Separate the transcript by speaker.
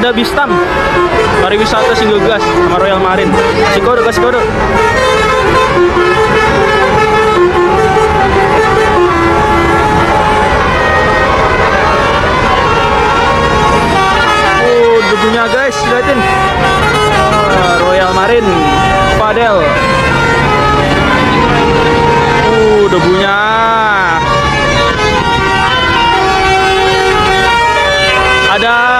Speaker 1: Ada Bistam, pariwisata Singgagas sama Royal Marine. Sikoro, Sikoro. Debunya guys, lihatin. Royal Marine, Padel. Debunya. Ada